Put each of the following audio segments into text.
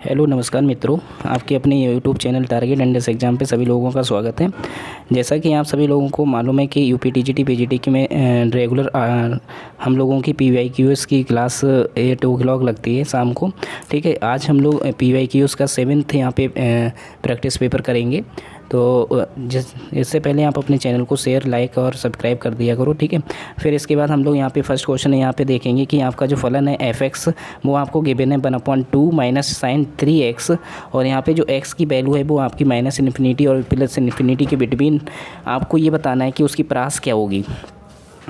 Hello नमस्कार मित्रों, आपके अपने YouTube channel target and exam पे सभी लोगों का स्वागत है। जैसा कि आप सभी लोगों को मालूम है कि यूपी टीजीटी पीजीटी में रेगुलर हम लोगों की पीवाईक्यूएस की क्लास 8 o'clock लगती है शाम को। ठीक है, आज हम लोग पीवाईक्यूएस का 7th यहाँ पे प्रैक्टिस पेपर करेंगे। तो इससे पहले आप अपने चैनल को शेयर, लाइक और सब्सक्राइब कर दिया करो। ठीक है, फिर इसके बाद हम लोग यहाँ पे फर्स्ट क्वेश्चन यहाँ पे देखेंगे कि आपका जो फलन है f(x) वो आपको गिवन है 1/2 माइनस साइन 3x, और यहाँ पे जो x की वैल्यू है वो आपकी -∞ और +∞ के बिटवीन आपको ये बताना है कि उसकी प्रास क्या होगी।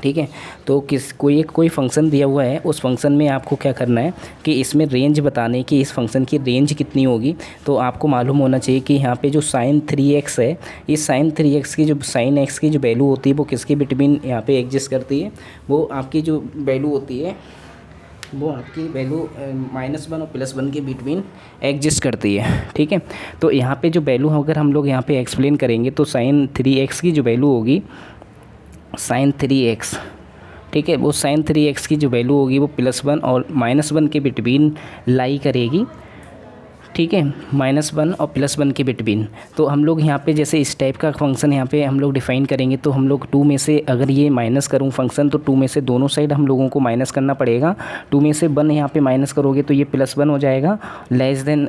ठीक है, तो कोई फंक्शन दिया हुआ है, उस फंक्शन में आपको क्या करना है कि इसमें रेंज बताने की इस फंक्शन की रेंज कितनी होगी। तो आपको मालूम होना चाहिए कि यहाँ पे जो साइन 3x है, इस साइन 3x की जो साइन x की जो वैल्यू होती है वो किसके बिटवीन यहाँ पे एग्जिस्ट करती है। वो आपकी जो वैल्यू होती है वो आपकी वैल्यू -1 और +1 के बिटवीन एग्जिस्ट करती है। ठीक है, तो यहाँ पे जो वैल्यू अगर हम लोग यहाँ पे एक्सप्लेन करेंगे तो साइन 3x की जो वैल्यू होगी साइन 3x, ठीक है, वो साइन 3x की जो वैल्यू होगी वो +1 और -1 के बिटवीन लाई करेगी। ठीक है, -1 और +1 के बिटवीन। तो हम लोग यहाँ पे जैसे इस टाइप का फंक्शन यहाँ पे हम लोग डिफ़ाइन करेंगे तो हम लोग 2 में से अगर ये माइनस करूँ फंक्शन तो 2 में से दोनों साइड हम लोगों को माइनस करना पड़ेगा। 2 में से 1 यहाँ पे माइनस करोगे तो ये +1 हो जाएगा। Less than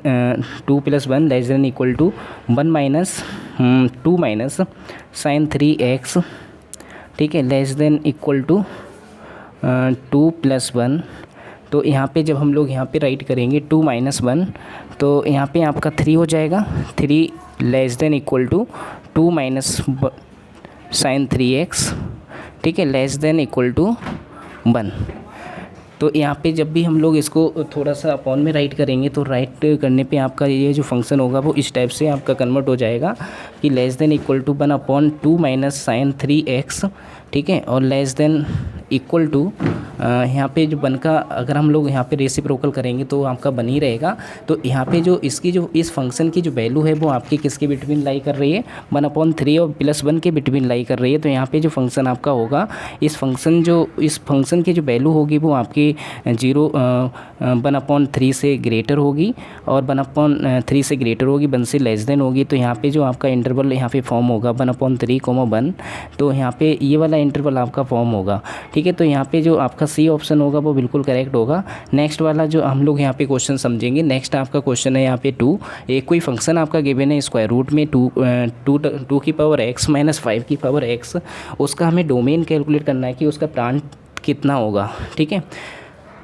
2 + 1 less than equal to 1 - 2 minus sine 3x, ठीक है, लेस देन इक्वल टू 2 + 1। तो यहाँ पे जब हम लोग यहाँ पे राइट करेंगे 2 - 1 तो यहाँ पे आपका 3 हो जाएगा। 3 less than equal to 2 minus sine 3x, ठीक है, लेस देन इक्वल टू 1। तो यहाँ पे जब भी हम लोग इसको थोड़ा सा अपॉन में राइट करेंगे तो राइट करने पे आपका ये जो फंक्शन होगा वो इस टाइप से आपका कन्वर्ट हो जाएगा कि less than equal to 1/2 minus sine 3x, ठीक है, और लेस देन इक्वल टू यहाँ पे जो 1 का अगर हम लोग यहाँ पे रेसिप्रोकल करेंगे तो आपका 1 ही रहेगा। तो यहाँ पे जो इसकी जो इस फंक्शन की जो वैल्यू है वो आपकी किसके बिटवीन लाई कर रही है, 1/3 और +1 के बिटवीन लाई कर रही है। तो यहाँ पे जो फंक्शन आपका होगा इस फंक्शन की जो वैल्यू होगी वो आपकी 1/3 से ग्रेटर होगी और 1/3 से ग्रेटर होगी, 1 से लेस देन होगी। तो यहाँ पे जो आपका इंटरवल यहाँ पे फॉर्म होगा 1/3, 1, तो यहाँ पे ये वाला इंटरवल आपका फॉर्म होगा। ठीक है, तो यहाँ पे जो आपका सी ऑप्शन होगा वो बिल्कुल करेक्ट होगा। नेक्स्ट वाला जो हम लोग यहाँ पे क्वेश्चन समझेंगे, नेक्स्ट आपका क्वेश्चन है यहाँ पे 2। एक कोई फंक्शन आपका गिवन है स्क्वायर रूट में 2 की पावर x - 5 की पावर x, उसका हमें डोमेन कैलकुलेट करना है कि उसका प्रांत कितना होगा। ठीक है,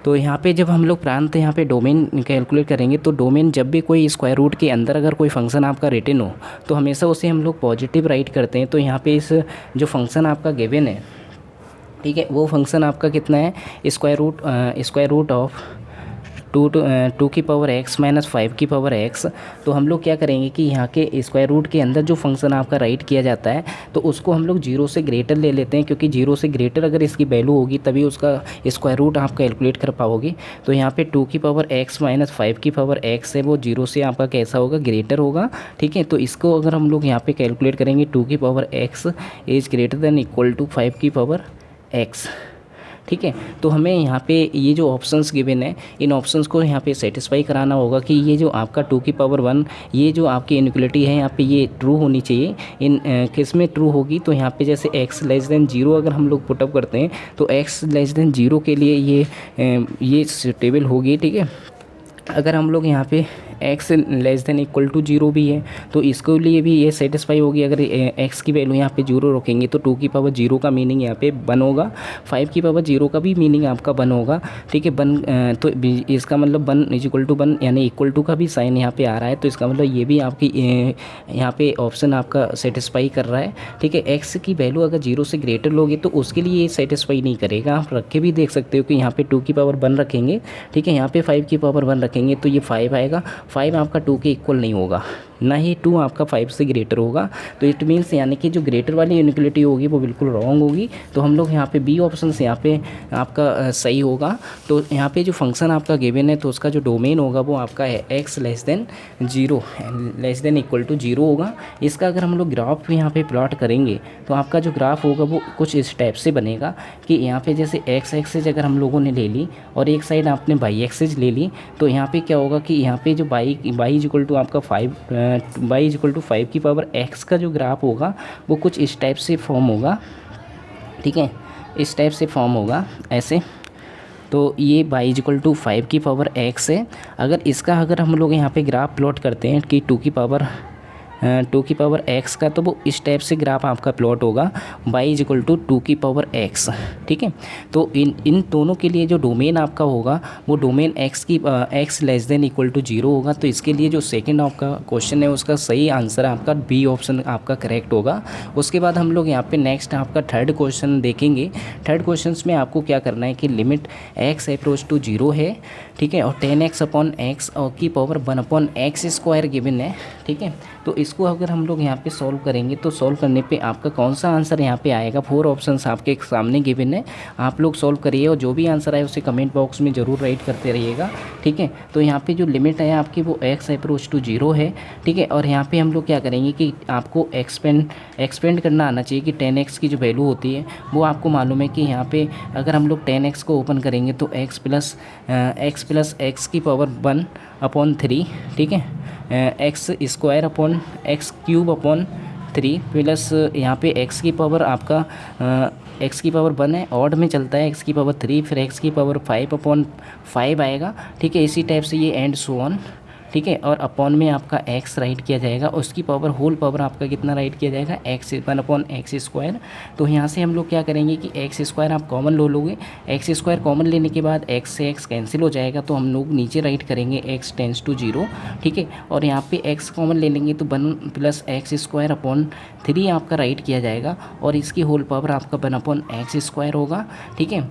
तो यहाँ पे जब हम लोग प्रांत यहाँ पे डोमेन कैलकुलेट करेंगे तो डोमेन जब भी कोई स्क्वायर रूट के अंदर अगर कोई फंक्शन आपका रिटन हो तो हमेशा उसे हम लोग पॉजिटिव राइट करते हैं। तो यहाँ पे इस जो फंक्शन आपका गिवन है, ठीक है, वो फंक्शन आपका कितना है, स्क्वायर रूट ऑफ 2 की पावर x - 5 की पावर x। तो हम लोग क्या करेंगे कि यहाँ के स्क्वायर रूट के अंदर जो फंक्शन आपका राइट किया जाता है तो उसको हम लोग 0 से ग्रेटर ले लेते हैं, क्योंकि 0 से ग्रेटर अगर इसकी वैल्यू होगी तभी उसका स्क्वायर रूट आप कैलकुलेट कर पाओगे। तो यहाँ पे 2 की पावर x - 5 की पावर x है वो 0 से आपका कैसा होगा, ग्रेटर होगा। ठीक है, तो इसको अगर हम लोग यहाँ पे कैलकुलेट करेंगे 2 की power x is greater than equal to 5 की पावर x। ठीक है, तो हमें यहाँ पे ये जो ऑप्शंस गिवन है इन ऑप्शंस को यहाँ पे सेटिस्फाई कराना होगा कि ये जो आपका 2 की पावर 1 ये जो आपकी इनइक्वालिटी है यहाँ पे ये ट्रू होनी चाहिए। इन किस में ट्रू होगी, तो यहाँ पे जैसे x लेस देन 0 अगर हम लोग पुटअप करते हैं तो x लेस देन 0 के लिए ये सुटेबल होगी। ठीक है, अगर हम लोग यहाँ पे x less than equal to 0 भी है तो इसके लिए भी ये सेटिस्फाई होगी। अगर x की वैल्यू यहाँ पे 0 रखेंगे तो 2 की पावर 0 का मीनिंग यहाँ पे 1 होगा, 5 की पावर 0 का भी मीनिंग आपका 1 होगा। ठीक है, 1 तो इसका मतलब 1 = 1 यानी इक्वल टू का भी साइन यहाँ पे आ रहा है। तो इसका मतलब ये भी आपकी यहाँ पे ऑप्शन आपका सेटिस्फाई कर रहा है। ठीक है, x की वैल्यू अगर 0 से ग्रेटर लोगे तो उसके लिए ये सेटिस्फाई नहीं करेगा। आप रख के भी देख सकते हो कि यहाँ पे 2 की पावर 1 रखेंगे, ठीक है, यहाँ पे 5 की पावर 1 रखेंगे तो ये 5 आएगा। 5 आपका 2 के इक्वल नहीं होगा, ना ही 2 आपका 5 से ग्रेटर होगा। तो इट मीन्स यानी कि जो ग्रेटर वाली इनइक्वालिटी होगी वो बिल्कुल रॉन्ग होगी। तो हम लोग यहाँ पे बी ऑप्शन से यहाँ पे आपका सही होगा। तो यहाँ पे जो फंक्शन आपका गिवन है तो उसका जो डोमेन होगा वो आपका है x less than 0 less than equal to 0 होगा। इसका अगर हम लोग ग्राफ यहाँ पे प्लॉट करेंगे तो आपका जो ग्राफ होगा वो कुछ इस टाइप से बनेगा कि यहाँ पे जैसे x एक्सिस अगर हम लोगों ने ले ली और एक साइड आपने y एक्सिस ले ली, तो यहाँ पे क्या होगा कि यहाँ पे जो y इक्वल टू आपका 5 की पावर x का जो ग्राफ होगा वो कुछ इस टाइप से फॉर्म होगा। ठीक है, इस टाइप से फॉर्म होगा ऐसे। तो ये y इक्वल टू 5 की पावर x है। अगर हम लोग यहाँ पे ग्राफ प्लॉट करते हैं कि 2 की पावर x का, तो वो इस टाइप से ग्राफ आपका प्लॉट होगा y इक्वल टू 2 की पावर x। ठीक है, तो इन दोनों के लिए जो डोमेन आपका होगा वो domain x less than equal to 0 होगा। तो इसके लिए जो सेकंड आपका क्वेश्चन है उसका सही आंसर आपका बी ऑप्शन आपका करेक्ट होगा। उसके बाद हम लोग यहाँ पे नेक्स्ट आपका थर्ड क्वेश्चन देखेंगे। थर्ड क्वेश्चन में आपको क्या करना है कि लिमिट x अप्रोच टू 0 है। ठीक है, और 10x अपॉन x और की power 1 upon x square given है। ठीक है, तो इसको अगर हम लोग यहाँ पे सॉल्व करेंगे तो सॉल्व करने पे आपका कौन सा आंसर यहाँ पे आएगा, 4 ऑप्शंस आपके सामने गिवन है। आप लोग सॉल्व करिए और जो भी आंसर आए उसे कमेंट बॉक्स में ज़रूर राइट करते रहिएगा। ठीक है, तो यहाँ पे जो लिमिट है आपकी वो x अप्रोच टू 0 है। ठीक है, और यहाँ पे हम लोग क्या करेंगे कि आपको एक्सपेंड करना आना चाहिए कि 10x की जो वैल्यू होती है वो आपको मालूम है कि यहाँ पे अगर हम लोग 10x को ओपन करेंगे तो x प्लस x की पावर 1 अपॉन 3। ठीक है, x square upon x cube upon 3 plus यहाँ पे x की पावर आपका x की पावर 1 है, ऑड में चलता है x की पावर 3, फिर x की पावर 5 अपॉन 5 आएगा। ठीक है, इसी टाइप से ये एंड सो ऑन। ठीक है, और अपॉन में आपका x राइट किया जाएगा, उसकी पावर होल पावर आपका कितना राइट किया जाएगा, x 1 अपॉन एक्स स्क्वायर। तो यहाँ से हम लोग क्या करेंगे कि एक्स स्क्वायर आप कॉमन लो लोगे, एक्स स्क्वायर कॉमन लेने के बाद x से x कैंसिल हो जाएगा, तो हम लोग नीचे राइट करेंगे x टेंस टू 0। ठीक है, और यहाँ पे x कॉमन ले लेंगे तो 1 प्लस एक्स स्क्वायर अपॉन 3 आपका राइट किया जाएगा, और इसकी होल पावर आपका 1 अपॉन एक्स स्क्वायर होगा। ठीक है,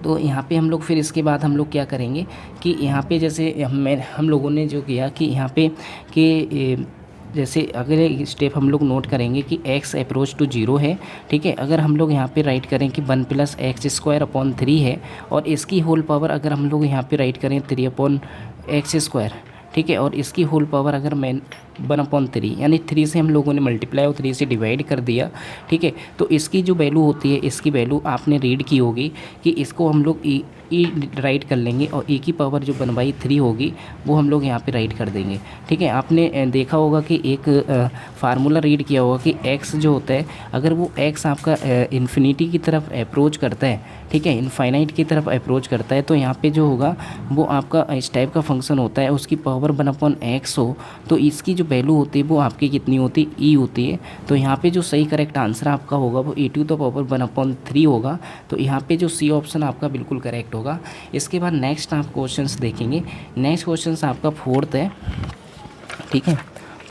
तो यहाँ पे हम लोग फिर इसके बाद हम लोग क्या करेंगे कि यहाँ पे जैसे हम लोगों ने जो किया कि यहाँ पे कि जैसे अगले स्टेप हम लोग नोट करेंगे कि x अप्रोच टू 0 है। ठीक है, अगर हम लोग यहाँ पे राइट करें कि 1 प्लस एक्स स्क्वायर अपॉन 3 है, और इसकी होल पावर अगर हम लोग यहाँ पे राइट करें 3 अपॉन एक्स स्क्वायर। ठीक है, और इसकी होल पावर अगर मैं 1 अपॉन 3 यानी 3 से हम लोगों ने मल्टीप्लाई और 3 से डिवाइड कर दिया। ठीक है, तो इसकी जो वैल्यू होती है, इसकी वैल्यू आपने रीड की होगी कि इसको हम लोग ई राइट कर लेंगे, और e की पावर जो 1/3 होगी वो हम लोग यहाँ पे राइट कर देंगे। ठीक है, आपने देखा होगा कि एक फार्मूला रीड किया होगा कि x जो होता है अगर वो x आपका इन्फिनिटी की तरफ अप्रोच करता है, ठीक है, इनफाइनाइट की तरफ अप्रोच करता है, तो यहाँ पे जो होगा वो आपका इस टाइप का फंक्शन होता है, उसकी पावर 1 अपॉन एक्स हो, तो इसकी जो वैल्यू होती है वो आपकी कितनी होती है, ई होती है। तो यहाँ पे जो सही करेक्ट आंसर आपका होगा वो e⁻⁴ 1/3 होगा। तो यहाँ पे जो सी ऑप्शन आपका बिल्कुल करेक्ट होगा। इसके बाद नेक्स्ट आप क्वेश्चंस देखेंगे। नेक्स्ट क्वेश्चंस आपका 4th है। ठीक है,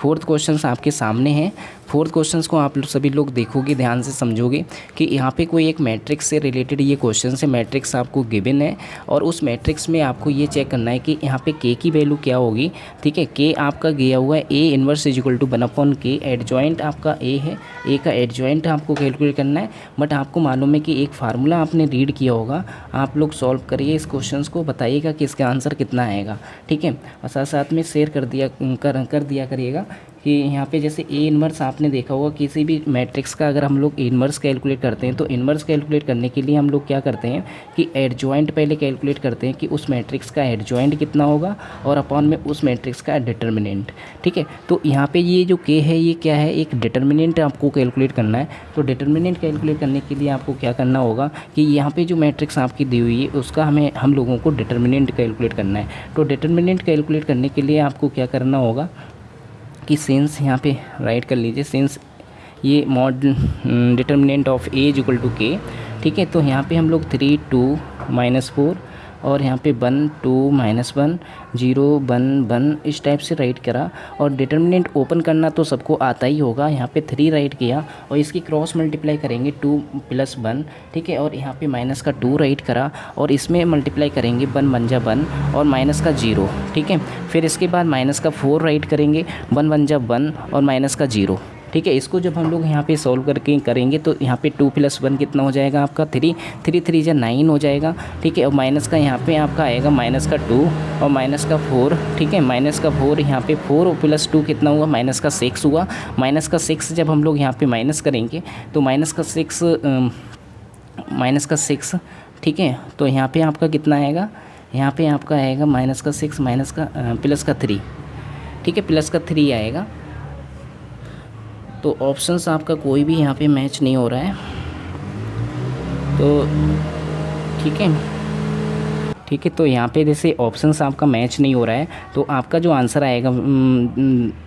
4th क्वेश्चंस आपके सामने हैं। 4th क्वेश्चंस को आप सभी लोग देखोगे, ध्यान से समझोगे कि यहाँ पे कोई एक मैट्रिक्स से रिलेटेड ये क्वेश्चन है। मैट्रिक्स आपको गिवन है और उस मैट्रिक्स में आपको ये चेक करना है कि यहाँ पे के की वैल्यू क्या होगी। ठीक है, के आपका गया हुआ है A inverse equal to 1 upon K, adjoint आपका ए है, ए का एडजॉइंट आपको कैलकुलेट करना है। बट आपको मालूम है कि एक फार्मूला आपने रीड किया होगा, आप लोग सॉल्व करिए इस क्वेश्चन को, बताइएगा कि इसका आंसर कितना आएगा। ठीक है, और साथ साथ में शेयर कर दिया करिएगा कि यहाँ पे जैसे ए इनवर्स आपने देखा होगा किसी भी मैट्रिक्स का, अगर हम लोग इनवर्स कैलकुलेट करते हैं तो इनवर्स कैलकुलेट करने के लिए हम लोग क्या करते हैं कि एडजॉइंट पहले कैलकुलेट करते हैं कि उस मैट्रिक्स का एडजॉइंट कितना होगा और अपॉन में उस मैट्रिक्स का डिटर्मिनेंट। ठीक है, तो यहाँ पे ये जो के है ये क्या है, एक डिटर्मिनेंट आपको कैलकुलेट करना है। तो डिटर्मिनेंट कैलकुलेट करने के लिए आपको क्या करना होगा कि यहाँ पे जो मैट्रिक्स आपकी दी हुई है उसका हम लोगों को डिटर्मिनेंट कैलकुलेट करना है। तो डिटर्मिनेंट कैलकुलेट करने के लिए आपको क्या करना होगा कि सिंस यहाँ पे राइट कर लीजिए, सिंस ये mod determinant of A equal to K. ठीक है, तो यहाँ पे हम लोग 3 2 -4 और यहाँ पे 1 2 -1 0 1 1 इस टाइप से राइट करा। और डिटर्मिनेंट ओपन करना तो सबको आता ही होगा। यहाँ पे 3 राइट किया और इसकी क्रॉस मल्टीप्लाई करेंगे 2 + 1, ठीक है। और यहाँ पे माइनस का 2 राइट करा और इसमें मल्टीप्लाई करेंगे 1 1 जा 1 और माइनस का 0, ठीक है। फिर इसके बाद माइनस का 4 राइट करेंगे 1 1 जा 1 और माइनस का 0, ठीक है। इसको जब हम लोग यहाँ पे सॉल्व करके करेंगे तो यहाँ पे 2 + 1 कितना हो जाएगा आपका 3 3 3 जा 9 हो जाएगा, ठीक है। और माइनस का यहाँ पे आपका आएगा माइनस का 2 और माइनस का 4, ठीक है। माइनस का 4 यहाँ पे 4 + 2 कितना हुआ माइनस का 6 हुआ। माइनस का 6 जब हम लोग यहाँ पे माइनस करेंगे तो माइनस का 6, ठीक है। तो यहाँ पे आपका कितना आएगा, यहाँ पे आपका आएगा माइनस का 6 माइनस का प्लस का 3, ठीक है, प्लस का 3 आएगा। तो ऑप्शंस आपका कोई भी यहाँ पे मैच नहीं हो रहा है, तो ठीक है, ठीक है। तो यहाँ पे जैसे ऑप्शंस आपका मैच नहीं हो रहा है तो आपका जो आंसर आएगा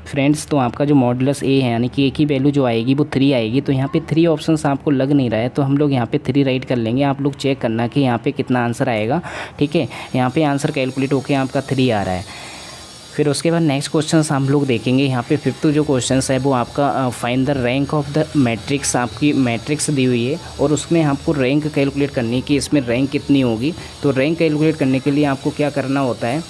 फ्रेंड्स, तो आपका जो मॉडुलस ए है यानी कि ए की वैल्यू जो आएगी वो 3 आएगी। तो यहाँ पे 3 ऑप्शंस आपको लग नहीं रहा है तो हम लोग यहाँ पे 3 राइट कर लेंगे। आप लोग चेक करना कि यहाँ पे कितना आंसर आएगा, ठीक है। यहाँ पे आंसर कैलकुलेट होकर आपका 3 आ रहा है। फिर उसके बाद नेक्स्ट क्वेश्चन हम लोग देखेंगे। यहाँ पे 5th जो क्वेश्चन है वो आपका find the rank of the matrix, आपकी मैट्रिक्स दी हुई है और उसमें आपको रैंक कैलकुलेट करनी है कि इसमें रैंक कितनी होगी। तो रैंक कैलकुलेट करने के लिए आपको क्या करना होता है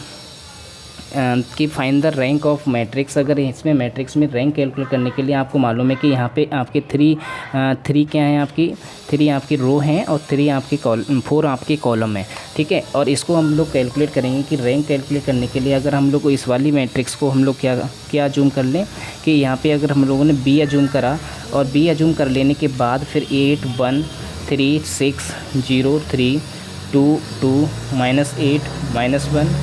कि find the rank of matrix. अगर इसमें मैट्रिक्स में रैंक कैलकुलेट करने के लिए आपको मालूम है कि यहाँ पे आपके 3 क्या है, आपकी 3 आपकी रो हैं और 3 आपकी 4 आपकी कॉलम है, ठीक है। और इसको हम लोग कैलकुलेट करेंगे कि रैंक कैलकुलेट करने के लिए अगर हम लोग इस वाली मैट्रिक्स को हम लोग क्या अज्यूम कर लें कि यहाँ पे अगर हम लोगों ने बी अज्यूम करा और बी अज्यूम कर लेने के बाद फिर 8 1 3 6 0 3 2 2 -8 -1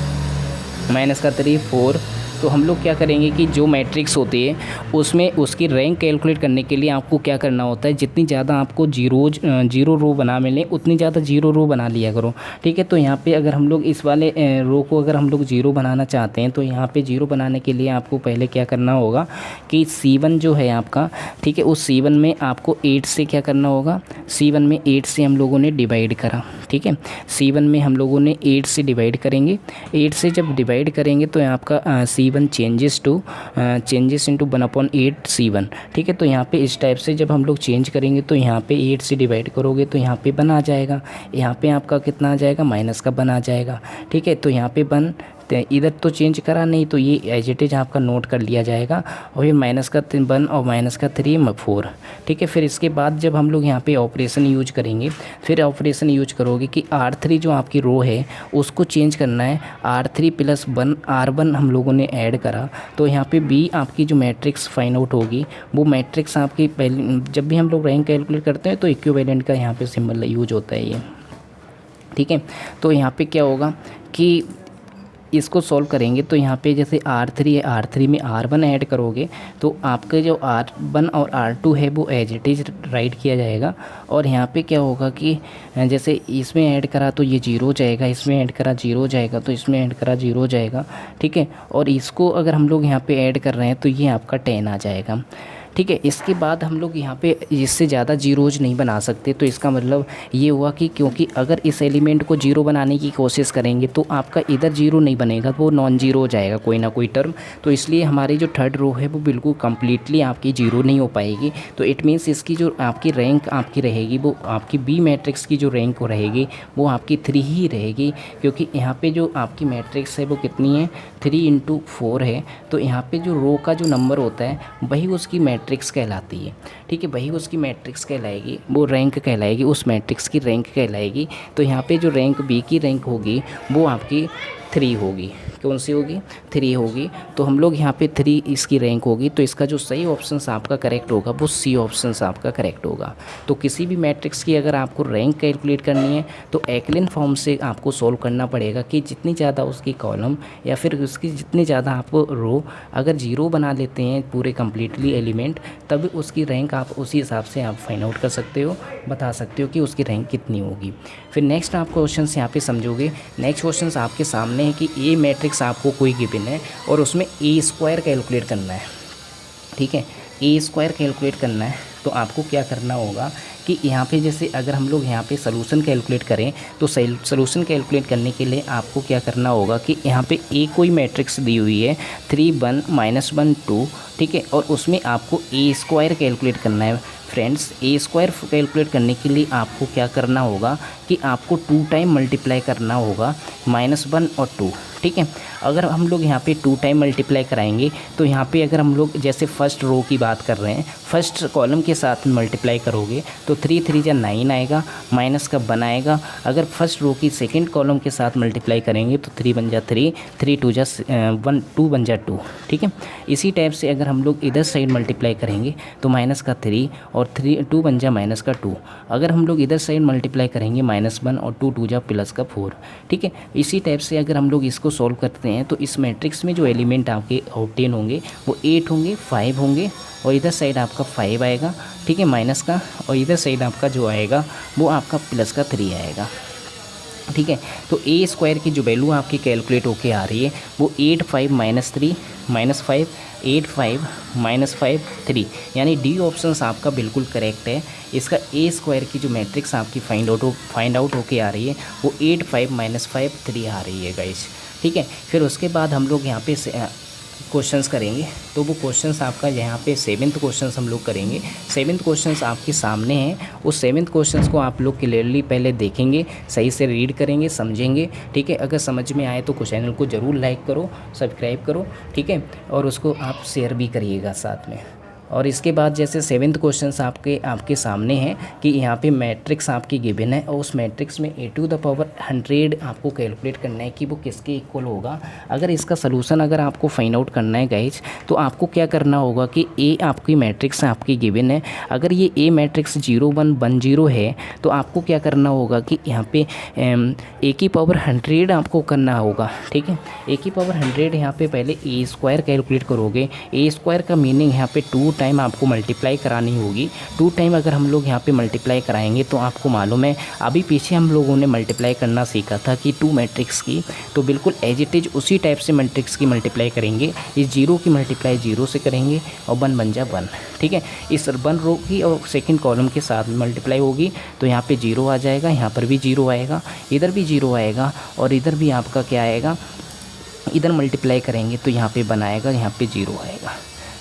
माइनस का 3 4, तो हम लोग क्या करेंगे कि जो मैट्रिक्स होती है उसमें उसकी रैंक कैलकुलेट करने के लिए आपको क्या करना होता है, जितनी ज़्यादा आपको जीरो रो बना मिले उतनी ज़्यादा 0 रो बना लिया करो, ठीक है। तो यहाँ पे अगर हम लोग इस वाले रो को अगर हम लोग 0 बनाना चाहते हैं तो यहाँ पे 0 बनाने के लिए आपको पहले क्या करना होगा कि C1 जो है आपका, ठीक है, उस C1 में आपको 8 से क्या करना होगा, C1 में 8 से हम लोगों ने डिवाइड करा, ठीक है। C1 में हम लोगों ने 8 से डिवाइड करेंगे। 8 से जब डिवाइड करेंगे तो आपका C1 चेंजेस इनटू 1/8 C1, ठीक है। तो यहाँ पे इस टाइप से जब हम लोग चेंज करेंगे तो यहाँ पे 8 से डिवाइड करोगे तो यहाँ पे 1 आ जाएगा। यहाँ पे आपका कितना आ जाएगा, माइनस का 1 आ जाएगा, ठीक है। तो यहाँ पे 1 इधर तो चेंज करा नहीं तो ये एज इट इज आपका नोट कर लिया जाएगा। और ये माइनस का 1 और माइनस का 3 4, ठीक है। फिर इसके बाद जब हम लोग यहाँ पे ऑपरेशन यूज करेंगे, फिर ऑपरेशन यूज करोगे कि R3 जो आपकी रो है उसको चेंज करना है। R3 + 1 R1 हम लोगों ने ऐड करा तो यहाँ पे B आपकी जो मैट्रिक्स फाइंड आउट होगी वो मैट्रिक्स आपकी पहले, जब भी हम लोग रैंक कैलकुलेट करते हैं तो इक्विवेलेंट का यहाँ पे सिंबल यूज होता है ये, ठीक है। तो यहाँ पे क्या होगा कि इसको सॉल्व करेंगे तो यहाँ पे जैसे R3 है, R3 में R1 ऐड करोगे तो आपके जो R1 और R2 है वो एज इट इज राइट किया जाएगा। और यहाँ पे क्या होगा कि जैसे इसमें ऐड करा तो ये 0 हो जाएगा, इसमें ऐड करा 0 हो जाएगा, तो इसमें ऐड करा 0 हो जाएगा, ठीक है। और इसको अगर हम लोग यहाँ पे ऐड कर रहे हैं तो ये आपका 10 आ जाएगा, ठीक है। इसके बाद हम लोग यहाँ पे इससे ज़्यादा जीरोज नहीं बना सकते। तो इसका मतलब ये हुआ कि क्योंकि अगर इस एलिमेंट को 0 बनाने की कोशिश करेंगे तो आपका इधर 0 नहीं बनेगा, वो नॉन जीरो हो जाएगा कोई ना कोई टर्म। तो इसलिए हमारी जो थर्ड रो है वो बिल्कुल कम्प्लीटली आपकी 0 नहीं हो पाएगी। तो इट मीन्स इसकी जो आपकी रैंक आपकी रहेगी वो आपकी बी मैट्रिक्स की जो रैंक रहेगी वो आपकी 3 ही रहेगी, क्योंकि यहाँ पे जो आपकी मैट्रिक्स है वो कितनी है, 3 × 4 है। तो यहाँ पे जो रो का जो नंबर होता है वही उसकी मैट्रिक्स कहलाती है, ठीक है, वही उसकी मैट्रिक्स कहलाएगी, वो रैंक कहलाएगी, उस मैट्रिक्स की रैंक कहलाएगी। तो यहाँ पे जो रैंक बी की रैंक होगी वो आपकी 3 होगी। कौन सी होगी, 3 होगी। तो हम लोग यहाँ पे 3 इसकी रैंक होगी। तो इसका जो सही ऑप्शन आपका करेक्ट होगा वो सी ऑप्शन आपका करेक्ट होगा। तो किसी भी मैट्रिक्स की अगर आपको रैंक कैलकुलेट करनी है तो एक्लिन फॉर्म से आपको सोल्व करना पड़ेगा कि जितनी ज़्यादा उसकी कॉलम या फिर उसकी जितनी ज़्यादा आप रो अगर 0 बना लेते हैं पूरे कम्प्लीटली एलिमेंट, तब उसकी रैंक आप उसी हिसाब से आप फाइंड आउट कर सकते हो, बता सकते हो कि उसकी रैंक कितनी होगी। फिर नेक्स्ट आप क्वेश्चन यहाँ पे समझोगे। नेक्स्ट क्वेश्चन आपके सामने है कि ए मैट्रिक्स आपको कोई गिवन है और उसमें A² कैलकुलेट करना है, ठीक है, A² कैलकुलेट करना है। तो आपको क्या करना होगा कि यहाँ पे जैसे अगर हम लोग यहाँ पे सलूशन कैलकुलेट करें तो सलूशन कैलकुलेट करने के लिए आपको क्या करना होगा कि यहाँ पे एक कोई मैट्रिक्स दी हुई है 3 1 -1 2, ठीक है, और उसमें आपको ए स्क्वायर कैलकुलेट करना है। फ्रेंड्स, ए स्क्वायर कैलकुलेट करने के लिए आपको क्या करना होगा कि आपको 2 टाइम मल्टीप्लाई करना होगा -1 और 2, ठीक है। अगर हम लोग यहाँ पे 2 टाइम मल्टीप्लाई कराएंगे तो यहाँ पे अगर हम लोग जैसे फर्स्ट रो की बात कर रहे हैं, फर्स्ट कॉलम के साथ मल्टीप्लाई करोगे तो 3 3 जा 9 आएगा, माइनस का 1 आएगा। अगर फर्स्ट रो की सेकंड कॉलम के साथ मल्टीप्लाई करेंगे तो 3 बन जा 3, 3 2 जा 1, 2 बन जा 2, ठीक है। इसी टाइप से अगर हम लोग इधर साइड मल्टीप्लाई करेंगे तो माइनस का 3 और 2 बन जा माइनस का 2। अगर हम लोग इधर साइड मल्टीप्लाई करेंगे -1 और 2 2 जा प्लस का 4, ठीक है। इसी टाइप से अगर हम लोग इसको सॉल्व करते हैं तो इस मैट्रिक्स में जो एलिमेंट आपके ऑब्टेन होंगे वो 8 होंगे, 5 होंगे, और इधर साइड आपका 5 आएगा, ठीक है, माइनस का, और इधर साइड आपका जो आएगा वो आपका प्लस का 3 आएगा, ठीक है। तो ए स्क्वायर की जो वैल्यू आपकी कैलकुलेट होके आ रही है वो 8 5 -3 -5 8 5 -5 3, यानी डी ऑप्शंस आपका बिल्कुल करेक्ट है। इसका ए स्क्वायर की जो मैट्रिक्स आपकी फाइंड आउट होके आ रही है वो 8 5 -5 3 आ रही है गाइस, ठीक है। फिर उसके बाद हम लोग यहाँ पे क्वेश्चंस करेंगे, तो वो क्वेश्चंस आपका यहाँ पे 7th क्वेश्चंस हम लोग करेंगे। 7th क्वेश्चंस आपके सामने हैं, उस 7th क्वेश्चंस को आप लोग क्लियरली पहले देखेंगे, सही से रीड करेंगे, समझेंगे, ठीक है। अगर समझ में आए तो चैनल को ज़रूर लाइक करो, सब्सक्राइब करो, ठीक है, और उसको आप शेयर भी करिएगा साथ में। और इसके बाद जैसे 7th क्वेश्चंस आपके सामने हैं कि यहाँ पे मैट्रिक्स आपकी गिवन है और उस मैट्रिक्स में a⁴ आपको कैलकुलेट करना है कि वो किसके इक्वल होगा। अगर इसका सलूशन अगर आपको फाइंड आउट करना है गाइज, तो आपको क्या करना होगा कि ए आपकी मैट्रिक्स आपकी गिवन है, अगर ये ए मैट्रिक्स 0 1 1 0 है तो आपको क्या करना होगा कि यहाँ पे a⁴ आपको करना होगा, ठीक है। a⁴ यहाँ पे पहले ए स्क्वायर कैलकुलेट करोगे। ए स्क्वायर का मीनिंग यहाँ पे 2 टाइम आपको मल्टीप्लाई करानी होगी। 2 टाइम अगर हम लोग यहाँ पे मल्टीप्लाई कराएंगे तो आपको मालूम है अभी पीछे हम लोगों ने मल्टीप्लाई करना सीखा था कि 2 मैट्रिक्स की, तो बिल्कुल एज इट इज उसी टाइप से मैट्रिक्स की मल्टीप्लाई करेंगे। इस 0 की मल्टीप्लाई 0 से करेंगे और 1 बन जा 1, ठीक है। इस 1 रो की और सेकेंड कॉलम के साथ मल्टीप्लाई होगी तो यहाँ पे 0 आ जाएगा, यहाँ पर भी 0 आएगा, इधर भी 0 आएगा, और इधर भी आपका क्या आएगा, इधर मल्टीप्लाई करेंगे तो यहाँ पे 1 आएगा, यहाँ पे 0 आएगा।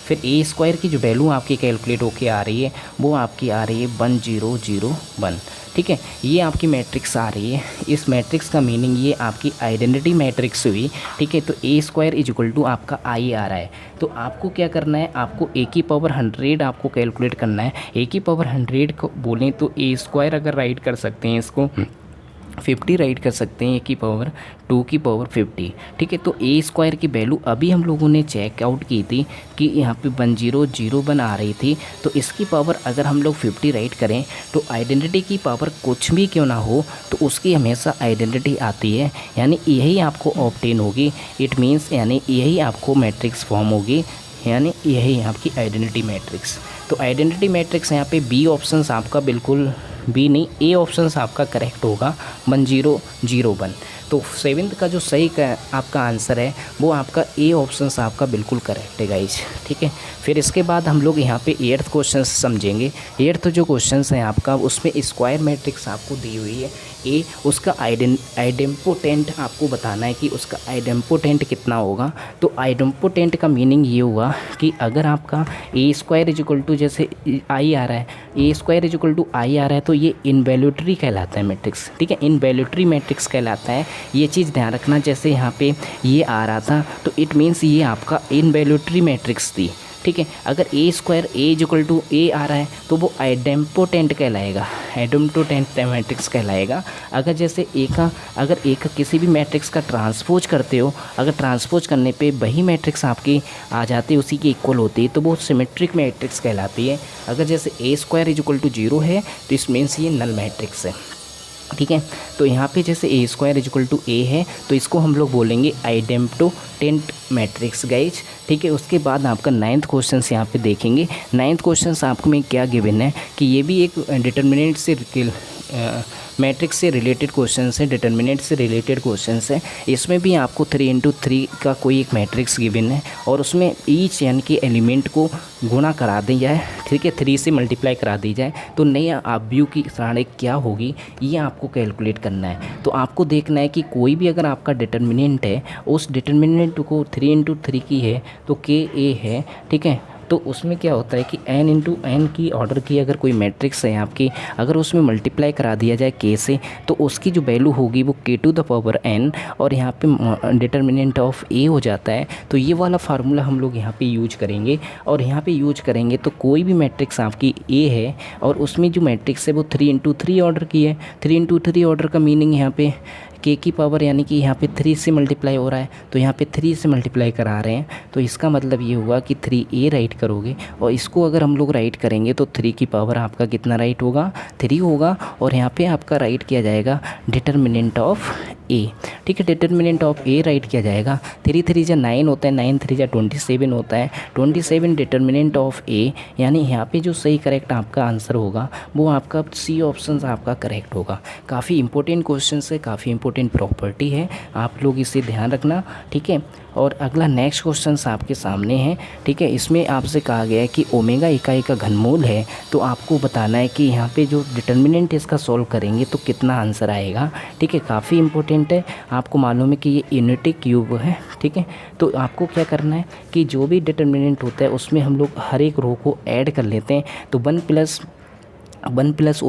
फिर ए स्क्वायर की जो वैल्यू आपकी कैलकुलेट होके आ रही है वो आपकी आ रही है 1 0 0 1, ठीक है। ये आपकी मैट्रिक्स आ रही है। इस मैट्रिक्स का मीनिंग ये आपकी आइडेंटिटी मैट्रिक्स हुई, ठीक है। तो ए स्क्वायर इज इक्वल टू आपका आई आ रहा है, तो आपको क्या करना है, आपको a⁴ आपको कैलकुलेट करना है। a⁴ को बोलें तो ए स्क्वायर अगर राइट कर सकते हैं इसको 50 राइट कर सकते हैं, a⁴ 50, ठीक है। तो ए स्क्वायर की वैल्यू अभी हम लोगों ने चेकआउट की थी कि यहाँ पे 1 0 0 1 आ रही थी, तो इसकी पावर अगर हम लोग 50 राइट करें तो आइडेंटिटी की पावर कुछ भी क्यों ना हो तो उसकी हमेशा आइडेंटिटी आती है, यानी यही आपको ऑब्टेन होगी। इट मीन्स यानी यही आपको मैट्रिक्स फॉर्म होगी, यानी यही आपकी आइडेंटिटी मैट्रिक्स। तो आइडेंटिटी मैट्रिक्स यहाँ पे बी ऑप्शंस आपका बिल्कुल बी नहीं, ए ऑप्शंस आपका करेक्ट होगा 1 0 0 1। तो 7th का जो सही आपका आंसर है वो आपका ए ऑप्शंस आपका बिल्कुल करेक्ट है गाइज, ठीक है। फिर इसके बाद हम लोग यहाँ पे 8th क्वेश्चन समझेंगे। 8th जो क्वेश्चन है आपका उसमें स्क्वायर मैट्रिक्स आपको दी हुई है ए, उसका आइडेम्पोटेंट आपको बताना है कि उसका आइडेम्पोटेंट कितना होगा। तो आइडेम्पोटेंट का मीनिंग ये हुआ कि अगर आपका ए स्क्वायर इज इक्वल टू जैसे आई आ रहा है, ए स्क्वायर इज इक्वल टू आई आ रहा है तो ये इनवैल्यूटरी कहलाता है मैट्रिक्स, ठीक है, इनवैल्यूटरी मैट्रिक्स कहलाता है। ये चीज़ ध्यान रखना, जैसे यहाँ पे ये आ रहा था तो इट मीन्स ये आपका इनवैल्यूटरी मैट्रिक्स थी, ठीक है। अगर A square A is equal to A आ रहा है तो वो आइडेम्पोटेंट कहलाएगा, आइडेम्पोटेंट मैट्रिक्स कहलाएगा। अगर जैसे अगर ए का किसी भी मैट्रिक्स का ट्रांसपोज करते हो, अगर ट्रांसपोज करने पे वही मैट्रिक्स आपकी आ जाती है, उसी की इक्वल होती है, तो वो सिमेट्रिक मैट्रिक्स कहलाती है। अगर जैसे ए स्क्वायर इज इक्वल टू 0 है तो इस मीन्स ये नल मैट्रिक्स है, ठीक है। तो यहाँ पे जैसे ए स्क्वायर इज इक्वल टू ए है तो इसको हम लोग बोलेंगे आइडेम्पोटेंट मैट्रिक्स गाइज, ठीक है। उसके बाद आपका 9th क्वेश्चन यहाँ पे देखेंगे। 9th क्वेश्चन आपको में क्या गिवन है कि ये भी एक डिटर्मिनेंट से मैट्रिक्स से रिलेटेड क्वेश्चन है, डिटर्मिनेंट से रिलेटेड क्वेश्चन है। इसमें भी आपको 3×3 का कोई एक मैट्रिक्स गिवन है और उसमें ईच यानी कि एलिमेंट को गुणा करा दी जाए, ठीक है, 3 से मल्टीप्लाई करा दी जाए तो नई आव्यूह की सारणी क्या होगी ये आपको कैलकुलेट करना है। तो आपको देखना है कि कोई भी अगर आपका डिटर्मिनेंट है उस डिटर्मिनेंट को 3×3 की है तो KA है, ठीक है। तो उसमें क्या होता है कि n×n की ऑर्डर की अगर कोई मैट्रिक्स है आपकी, अगर उसमें मल्टीप्लाई करा दिया जाए k से तो उसकी जो वैल्यू होगी वो k⁴n और यहाँ पे डिटर्मिनेंट ऑफ a हो जाता है। तो ये वाला फार्मूला हम लोग यहाँ पे यूज करेंगे और यहाँ पे यूज करेंगे तो कोई भी मैट्रिक्स आपकी a है और उसमें जो मैट्रिक्स है वो 3×3 ऑर्डर की है। 3×3 ऑर्डर का मीनिंग यहाँ पे k की पावर यानी कि यहाँ पे 3 से मल्टीप्लाई हो रहा है तो यहाँ पे 3 से मल्टीप्लाई करा रहे हैं तो इसका मतलब ये हुआ कि 3a राइट करोगे और इसको अगर हम लोग राइट करेंगे तो 3 की पावर आपका कितना राइट होगा, 3 होगा और यहाँ पे आपका राइट किया जाएगा डिटर्मिनेंट ऑफ a, ठीक है। डिटर्मिनेंट ऑफ a राइट किया जाएगा। 3×3 = 9 होता है, 9×3 = 27 होता है, 27 डिटर्मिनेंट ऑफ a यानी यहाँ पे जो सही करेक्ट आपका आंसर होगा वो आपका C ऑप्शन आपका करेक्ट होगा। काफ़ी इंपॉर्टेंट क्वेश्चन है, काफ़ी इंपॉर्टेंट प्रॉपर्टी है, आप लोग इसे ध्यान रखना, ठीक है। और अगला नेक्स्ट क्वेश्चन आपके सामने है, ठीक है। इसमें आपसे कहा गया है कि ओमेगा इकाई का घनमूल है तो आपको बताना है कि यहाँ पे जो डिटर्मिनेंट इसका सॉल्व करेंगे तो कितना आंसर आएगा, ठीक है। काफ़ी इंपॉर्टेंट है, आपको मालूम है कि ये यूनिटी क्यूब है, ठीक है। तो आपको क्या करना है कि जो भी डिटर्मिनेंट होता है उसमें हम लोग हर एक रो को ऐड कर लेते हैं तो 1 +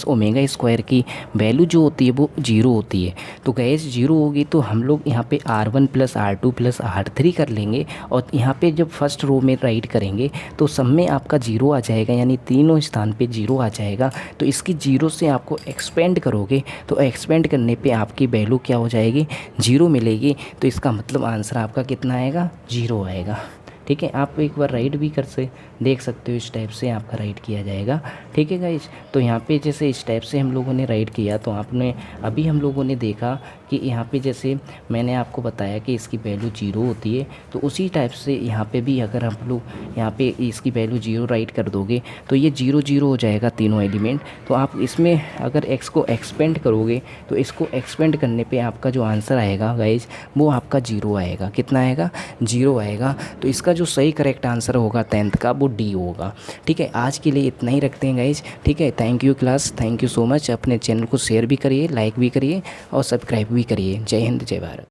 ओमेगा स्क्वायर की वैल्यू जो होती है वो 0 होती है। तो गैस 0 होगी तो हम लोग यहाँ पे R1 + R2 + R3 कर लेंगे और यहाँ पे जब फर्स्ट रो में राइट करेंगे तो सब में आपका 0 आ जाएगा यानी तीनों स्थान पे 0 आ जाएगा। तो इसकी 0 से आपको एक्सपेंड करोगे तो एक्सपेंड करने पे आपकी वैल्यू क्या हो जाएगी, 0 मिलेगी। तो इसका मतलब आंसर आपका कितना आएगा, 0 आएगा, ठीक है। आप एक बार राइट भी कर से देख सकते हो, इस टाइप से आपका राइट किया जाएगा, ठीक है गाइज। तो यहाँ पे जैसे इस टाइप से हम लोगों ने राइट किया तो आपने अभी हम लोगों ने देखा कि यहाँ पे जैसे मैंने आपको बताया कि इसकी वैल्यू 0 होती है तो उसी टाइप से यहाँ पे भी अगर हम लोग यहाँ पे इसकी वैल्यू 0 राइट कर दोगे तो ये 0 0 हो जाएगा तीनों एलिमेंट। तो आप इसमें अगर x को एक्सपेंड करोगे तो इसको एक्सपेंड करने पे आपका जो आंसर आएगा गाइज वो आपका 0 आएगा। कितना आएगा, 0 आएगा। तो इसका जो सही करेक्ट आंसर होगा 10th का वो D होगा, ठीक है। आज के लिए इतना ही रखते हैं गाइज, ठीक है। Thank you class, thank you so much. अपने चैनल को शेयर भी करिए, लाइक भी करिए और सब्सक्राइब भी करिए। जय हिंद, जय भारत।